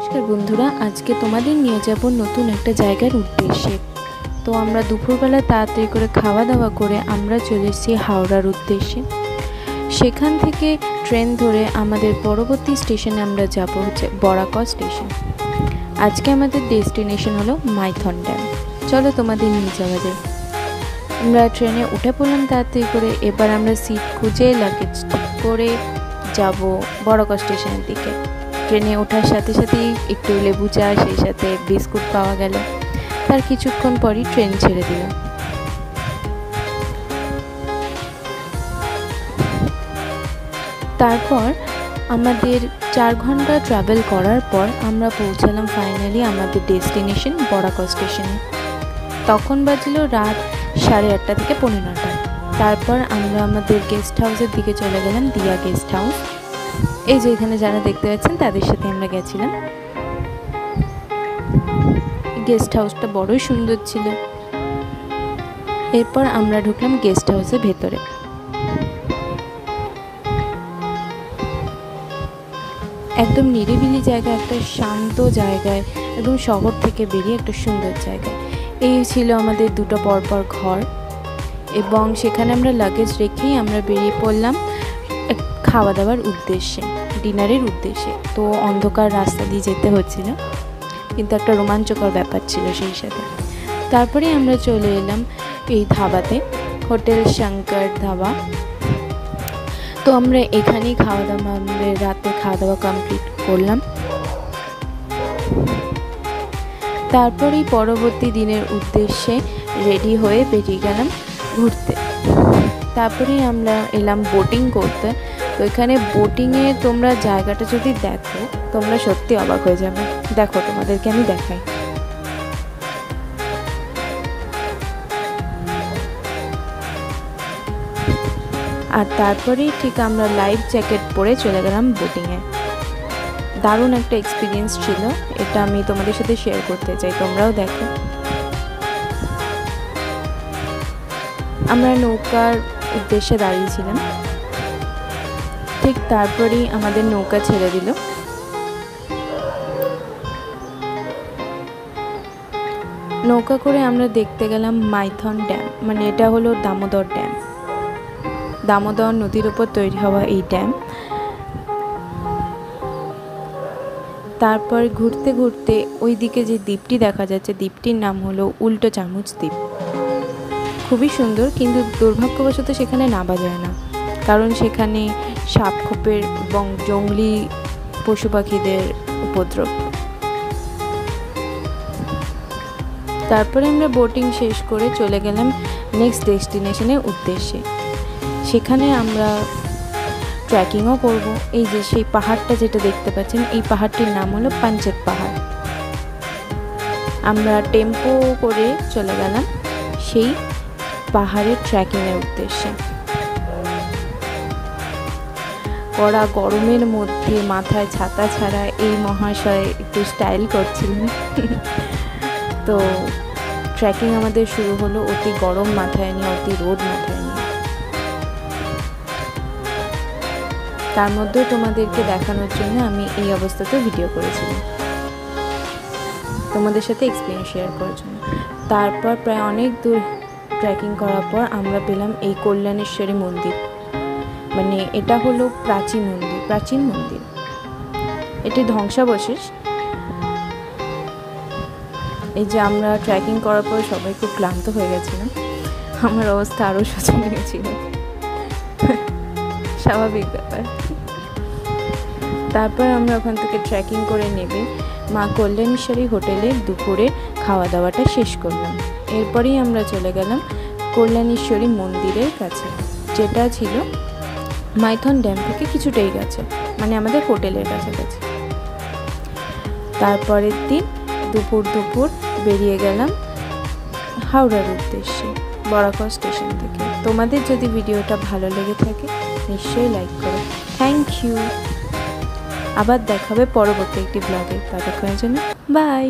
নমস্কার বন্ধুরা, আজকে তোমাদের নিয়ে যাব নতুন একটা জায়গার উদ্দেশ্যে। তো আমরা দুপুরবেলা তাড়াতাড়ি করে খাওয়া দাওয়া করে আমরা চলে এসেছি হাওড়ার উদ্দেশ্যে। সেখান থেকে ট্রেন ধরে আমাদের পরবর্তী স্টেশনে আমরা যাব হচ্ছে বরাকর স্টেশন। আজকে আমাদের ডেস্টিনেশন হলো মাইথন ড্যাম। চলো তোমাদের নিয়ে যাওয়া যায়। আমরা ট্রেনে উঠে পড়লাম তাড়াতাড়ি করে। এবার আমরা সিট খুঁজে লাগেজ ঠিক করে যাব বরাকর স্টেশনের দিকে। ট্রেনে ওঠার সাথে সাথেই একটু লেবু চা, সেই সাথে বিস্কুট পাওয়া গেল। তার কিছুক্ষণ পরই ট্রেন ছেড়ে দিল। তারপর আমাদের 4 ঘন্টা ট্রাভেল করার পর আমরা পৌঁছালাম ফাইনালি আমাদের ডেস্টিনেশন বরাকর স্টেশনে। তখন বাজল রাত 8:30 থেকে 9:15। তারপর আমরা আমাদের গেস্ট হাউসের দিকে চলে গেলাম, দিয়া গেস্ট হাউস। এই যে এখানে যারা দেখতে পাচ্ছেন তাদের সাথে আমরা গেছিলাম। গেস্ট হাউসটা বড়ই সুন্দর ছিল। এরপর আমরা ঢুকলাম গেস্ট হাউসের ভেতরে। একদম নিরিবিলি জায়গা, একটা শান্ত জায়গায়, একদম শহর থেকে বেরিয়ে একটা সুন্দর জায়গায়। এই ছিল আমাদের দুটো পরপর ঘর, এবং সেখানে আমরা লাগেজ রেখেই আমরা বেরিয়ে পড়লাম খাওয়া দাওয়ার উদ্দেশ্যে, ডিনারের উদ্দেশ্যে। তো অন্ধকার রাস্তা দিয়ে যেতে হচ্ছিল, কিন্তু একটা রোমাঞ্চকর ব্যাপার ছিল সেই সাথে। তারপরে আমরা চলে এলাম এই ধাবাতে, হোটেল শঙ্কর ধাবা। তো আমরা এখানেই খাওয়া দাওয়া, আমাদের রাতে খাওয়া দাওয়া কমপ্লিট করলাম। তারপরেই পরবর্তী দিনের উদ্দেশ্যে রেডি হয়ে বেরিয়ে গেলাম ঘুরতে। তারপরেই আমরা এলাম বোটিং করতে। তো এখানে বোটিংয়ে তোমরা জায়গাটা যদি দেখো, তোমরা সত্যি অবাক হয়ে যাবে। দেখো, তোমাদেরকে আমি দেখাই। আর তারপরেই ঠিক আমরা লাইফ জ্যাকেট পরে চলে গেলাম বোটিংয়ে। দারুণ একটা এক্সপিরিয়েন্স ছিল, এটা আমি তোমাদের সাথে শেয়ার করতে চাই, তোমরাও দেখো। আমরা নৌকার উদ্দেশ্যে দাঁড়িয়েছিলাম। ঠিক তারপরেই আমাদের নৌকা ছেড়ে দিল। নৌকা করে আমরা দেখতে গেলাম মাইথন ড্যাম, মানে এটা হলো দামোদর ড্যাম। দামোদর নদীর উপর তৈরি হওয়া এই ড্যাম। তারপর ঘুরতে ঘুরতে ওই দিকে যে দ্বীপটি দেখা যাচ্ছে, দ্বীপটির নাম হলো উল্টো চামচ দ্বীপ। খুবই সুন্দর, কিন্তু দুর্ভাগ্যবশত সেখানে নামা যায় না, কারণ সেখানে সাপ খোপের এবং জঙ্গলি পশু পাখিদের উপদ্রব। তারপরে আমরা বোটিং শেষ করে চলে গেলাম নেক্সট ডেস্টিনেশনের উদ্দেশ্যে। সেখানে আমরা ট্রেকিংও করব। এই যে সেই পাহাড়টা যেটা দেখতে পাচ্ছেন, এই পাহাড়টির নাম হলো পাঞ্চেত পাহাড়। আমরা টেম্পো করে চলে গেলাম সেই পাহাড়ের ট্রেকিংয়ের উদ্দেশ্যে। কড়া গরমের মধ্যে মাথায় ছাতা ছাড়া এই মহাশয় একটু স্টাইল করছিলেন। তো ট্রেকিং আমাদের শুরু হলো অতি গরম মাথায় নিয়ে, অতি রোদ মাথায় নিয়ে। তার মধ্যেও তোমাদেরকে দেখানোর জন্য আমি এই অবস্থাতে ভিডিও করেছিলাম, তোমাদের সাথে এক্সপিরিয়েন্স শেয়ার করার জন্য। তারপর প্রায় অনেক দূর ট্রেকিং করার পর আমরা পেলাম এই কল্যাণেশ্বরী মন্দির। মানে এটা হলো প্রাচীন মন্দির। এটি ধ্বংসাবশেষ। এই যে আমরা ট্রেকিং করার পর সবাই খুব ক্লান্ত হয়ে গেছিলাম। আমার অবস্থা আরও শোচনীয় ছিল, স্বাভাবিক ব্যাপার। তারপর আমরা ওখান থেকে ট্রেকিং করে নেবে মা কল্যাণেশ্বরী হোটেলে দুপুরে খাওয়া দাওয়াটা শেষ করলাম। এরপরেই আমরা চলে গেলাম কল্যাণেশ্বরী মন্দিরের কাছে, যেটা ছিল মাইথন ড্যাম থেকে কিছুটাই কাছে, মানে আমাদের হোটেলের কাছাকাছি। তারপরের দিন দুপুর বেরিয়ে গেলাম হাওড়ার উদ্দেশ্যে বরাকর স্টেশন থেকে। তোমাদের যদি ভিডিওটা ভালো লেগে থাকে নিশ্চয়ই লাইক করো। Thank you. আবার দেখাবে পরবর্তী একটি ব্লগে। ততক্ষণের জন্য বাই।